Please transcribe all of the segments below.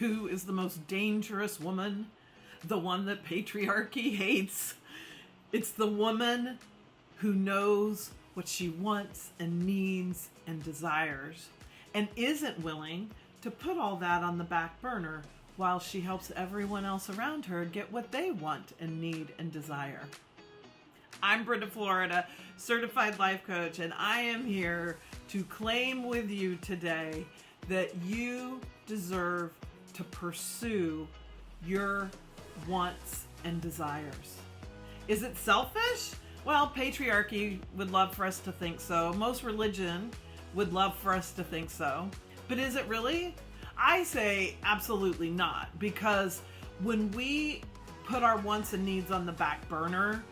who is the most dangerous woman, the one that patriarchy hates. It's the woman who knows what she wants and needs and desires and isn't willing to put all that on the back burner while she helps everyone else around her get what they want and need and desire. I'm Brenda Florida, certified life coach, and I am here to claim with you today that you deserve to pursue your wants and desires. Is it selfish? Well, patriarchy would love for us to think so. Most religion would love for us to think so. But is it really? I say absolutely not, because when we put our wants and needs on the back burner,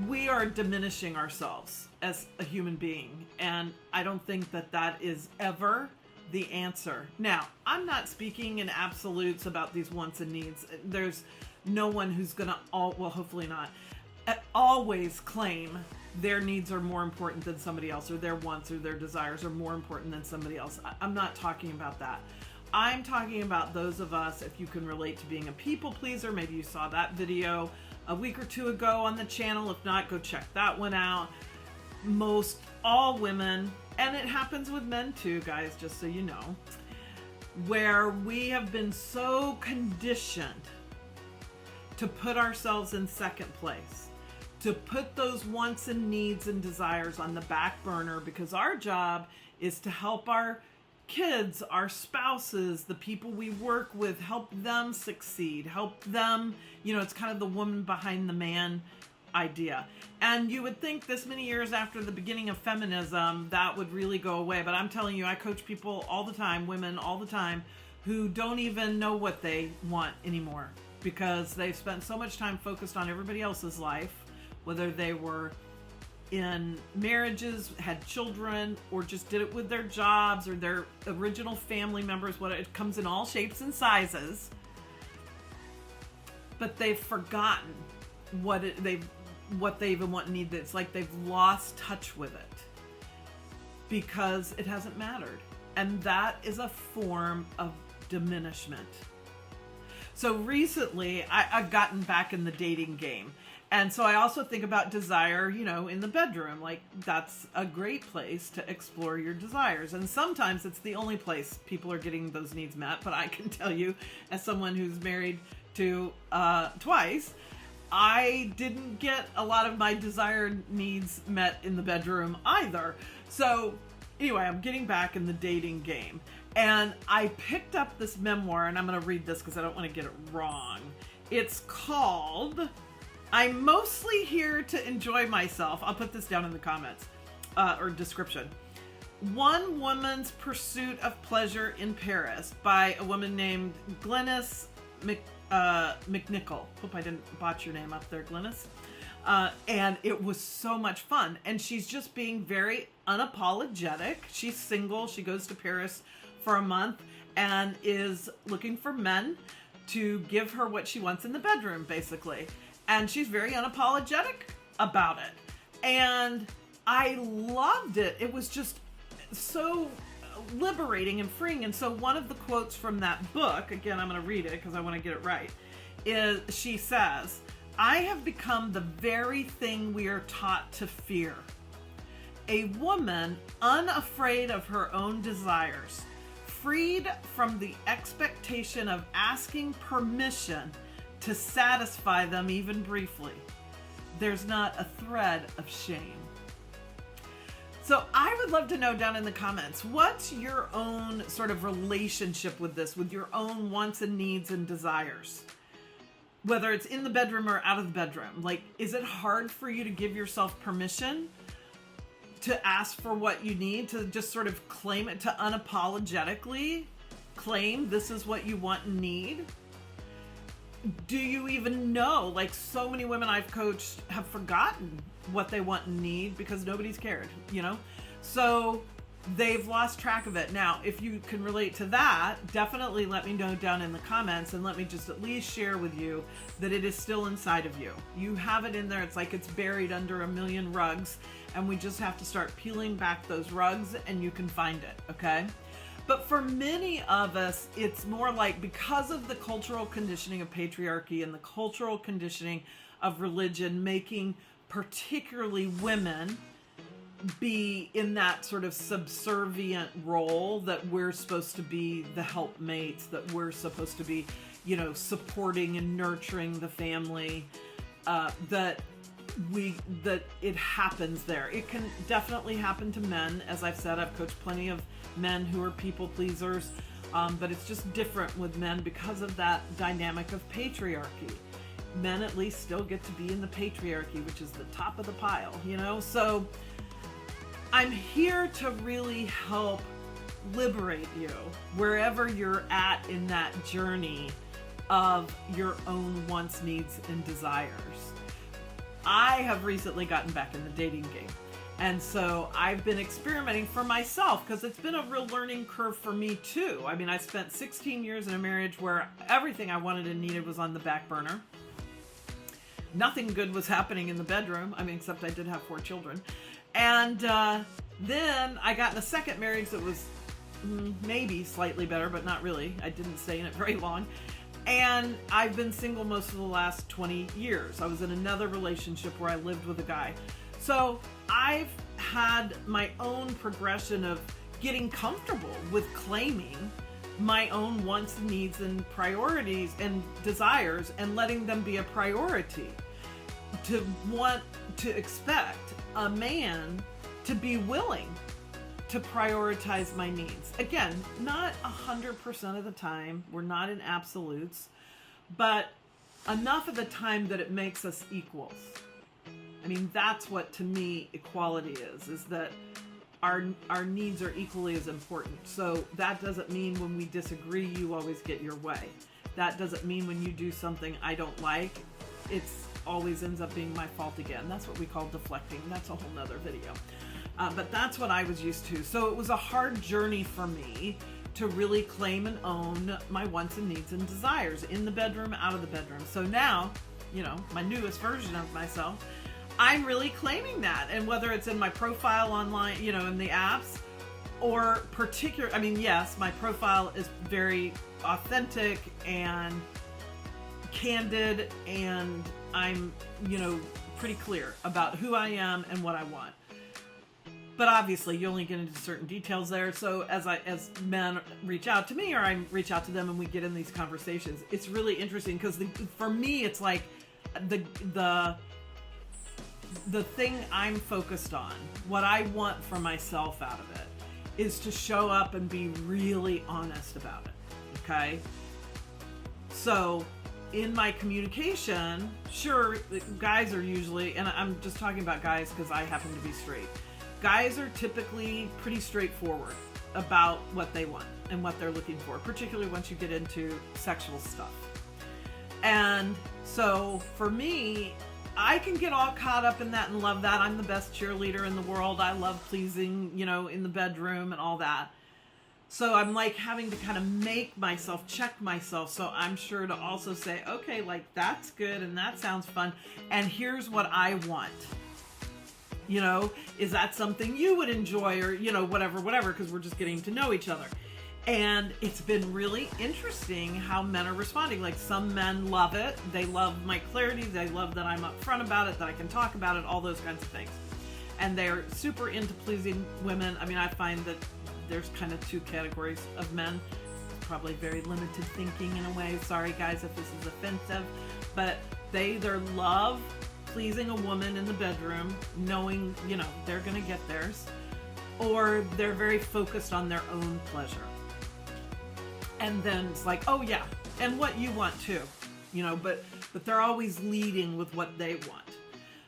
we are diminishing ourselves as a human being. And I don't think that that is ever the answer. Now, I'm not speaking in absolutes about these wants and needs. There's no one who's going to, well, hopefully not, always claim their needs are more important than somebody else, or their wants or their desires are more important than somebody else. I'm not talking about that. I'm talking about those of us, if you can relate to being a people pleaser. Maybe you saw that video a week or two ago on the channel. If not, go check that one out. Most all women, and it happens with men too, guys, just so you know, where we have been so conditioned to put ourselves in second place, to put those wants and needs and desires on the back burner, because our job is to help our kids, our spouses, the people we work with, help them succeed, help them, it's kind of the woman behind the man idea. And you would think this many years after the beginning of feminism, that would really go away. But I'm telling you, I coach people all the time, women all the time, who don't even know what they want anymore, because they've spent so much time focused on everybody else's life, whether they were in marriages, had children, or just did it with their jobs or their original family members. It comes in all shapes and sizes, but they've forgotten what they even want and need. It's like they've lost touch with it because it hasn't mattered, and that is a form of diminishment. So recently, I've gotten back in the dating game. And so I also think about desire, in the bedroom. Like, that's a great place to explore your desires. And sometimes it's the only place people are getting those needs met. But I can tell you, as someone who's married to twice, I didn't get a lot of my desired needs met in the bedroom either. So anyway, I'm getting back in the dating game. And I picked up this memoir, and I'm going to read this because I don't want to get it wrong. It's called I'm Mostly Here to Enjoy Myself. I'll put this down in the comments or description. One Woman's Pursuit of Pleasure in Paris by a woman named Glynnis MacNicol. Hope I didn't botch your name up there, Glynnis. And it was so much fun. And she's just being very unapologetic. She's single. She goes to Paris for a month and is looking for men to give her what she wants in the bedroom, basically. And she's very unapologetic about it. And I loved it. It was just so liberating and freeing. And so one of the quotes from that book, again, I'm going to read it because I want to get it right, is she says, "I have become the very thing we are taught to fear. A woman unafraid of her own desires, freed from the expectation of asking permission to satisfy them even briefly. There's not a thread of shame." So I would love to know down in the comments, what's your own sort of relationship with this, with your own wants and needs and desires? Whether it's in the bedroom or out of the bedroom. Like, is it hard for you to give yourself permission to ask for what you need, to just sort of claim it, to unapologetically claim this is what you want and need? Do you even know? Like, so many women I've coached have forgotten what they want and need because nobody's cared, So they've lost track of it. Now, if you can relate to that, definitely let me know down in the comments, and let me just at least share with you that it is still inside of you. You have it in there. It's like it's buried under a million rugs, and we just have to start peeling back those rugs and you can find it, okay? But for many of us, it's more like, because of the cultural conditioning of patriarchy and the cultural conditioning of religion, making particularly women be in that sort of subservient role, that we're supposed to be the helpmates, that we're supposed to be, supporting and nurturing the family, that it happens there. It can definitely happen to men. As I've said, I've coached plenty of men who are people pleasers, but it's just different with men because of that dynamic of patriarchy. Men at least still get to be in the patriarchy, which is the top of the pile, So I'm here to really help liberate you wherever you're at in that journey of your own wants, needs, and desires. I have recently gotten back in the dating game. And so I've been experimenting for myself, because it's been a real learning curve for me too. I mean, I spent 16 years in a marriage where everything I wanted and needed was on the back burner. Nothing good was happening in the bedroom. I mean, except I did have 4 children. And then I got in a second marriage that was maybe slightly better, but not really. I didn't stay in it very long. And I've been single most of the last 20 years. I was in another relationship where I lived with a guy. So I've had my own progression of getting comfortable with claiming my own wants, needs, and priorities and desires, and letting them be a priority. To want to expect a man to be willing to prioritize my needs. Again, not 100% of the time. We're not in absolutes, but enough of the time that it makes us equals. I mean, that's what, to me, equality is that our needs are equally as important. So that doesn't mean when we disagree, you always get your way. That doesn't mean when you do something I don't like, it's always ends up being my fault again. That's what we call deflecting. That's a whole nother video. But that's what I was used to. So it was a hard journey for me to really claim and own my wants and needs and desires in the bedroom, out of the bedroom. So now, my newest version of myself, I'm really claiming that. And whether it's in my profile online, in the apps, or yes, my profile is very authentic and candid, and I'm, pretty clear about who I am and what I want. But obviously, you only get into certain details there. So as men reach out to me, or I reach out to them, and we get in these conversations, it's really interesting, because for me, it's like the thing I'm focused on, what I want for myself out of it, is to show up and be really honest about it. Okay? So in my communication, sure, guys are usually, and I'm just talking about guys because I happen to be straight. Guys are typically pretty straightforward about what they want and what they're looking for, particularly once you get into sexual stuff. And so for me, I can get all caught up in that and love that. I'm the best cheerleader in the world. I love pleasing, in the bedroom and all that. So I'm like having to kind of make myself, check myself. So I'm sure to also say, okay, like that's good and that sounds fun. And here's what I want. Is that something you would enjoy, or, whatever, because we're just getting to know each other. And it's been really interesting how men are responding. Like, some men love it. They love my clarity. They love that I'm upfront about it, that I can talk about it, all those kinds of things. And they're super into pleasing women. I mean, I find that there's kind of 2 categories of men. Probably very limited thinking in a way. Sorry, guys, if this is offensive. But they either love pleasing a woman in the bedroom, knowing, they're going to get theirs, or they're very focused on their own pleasure. And then it's like, oh yeah, and what you want too, but they're always leading with what they want.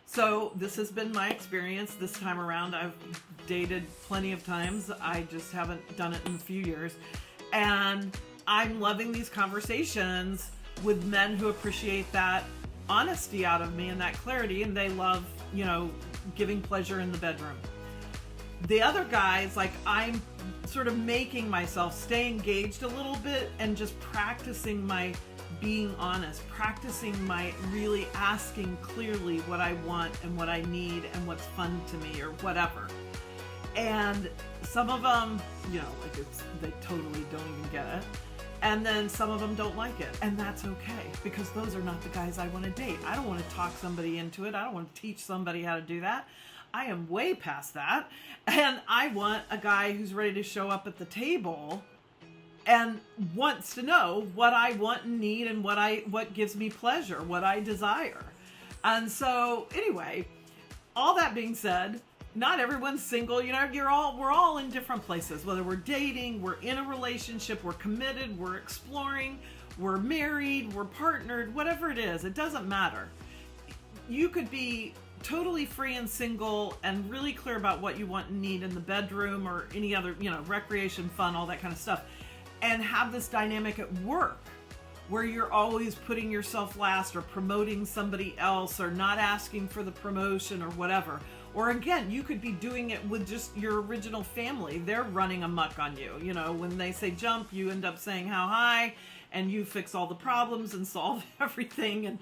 So this has been my experience this time around. I've dated plenty of times. I just haven't done it in a few years. And I'm loving these conversations with men who appreciate that honesty out of me and that clarity, and they love, giving pleasure in the bedroom. The other guys, like, I'm sort of making myself stay engaged a little bit and just practicing my being honest, practicing my really asking clearly what I want and what I need and what's fun to me or whatever. And some of them, like they totally don't even get it. And then some of them don't like it. And that's okay, because those are not the guys I want to date. I don't want to talk somebody into it. I don't want to teach somebody how to do that. I am way past that. And I want a guy who's ready to show up at the table and wants to know what I want and need and what gives me pleasure, what I desire. And so anyway, all that being said, not everyone's single. We're all in different places, whether we're dating, we're in a relationship, we're committed, we're exploring, we're married, we're partnered, whatever it is, it doesn't matter. You could be totally free and single and really clear about what you want and need in the bedroom or any other, recreation, fun, all that kind of stuff, and have this dynamic at work where you're always putting yourself last or promoting somebody else or not asking for the promotion or whatever. Or again, you could be doing it with just your original family. They're running amok on you. When they say jump, you end up saying how high, and you fix all the problems and solve everything and,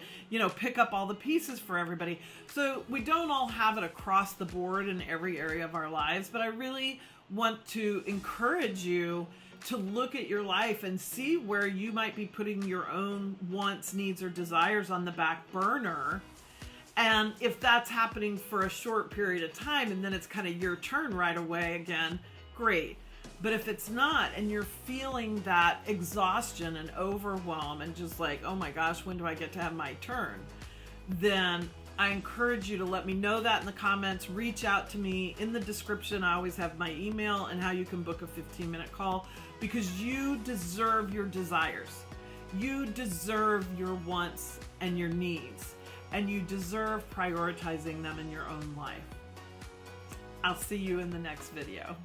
pick up all the pieces for everybody. So we don't all have it across the board in every area of our lives, but I really want to encourage you to look at your life and see where you might be putting your own wants, needs, or desires on the back burner. And if that's happening for a short period of time and then it's kind of your turn right away again, great. But if it's not, and you're feeling that exhaustion and overwhelm and just like, oh my gosh, when do I get to have my turn? Then I encourage you to let me know that in the comments. Reach out to me in the description. I always have my email and how you can book a 15-minute call, because you deserve your desires. You deserve your wants and your needs, and you deserve prioritizing them in your own life. I'll see you in the next video.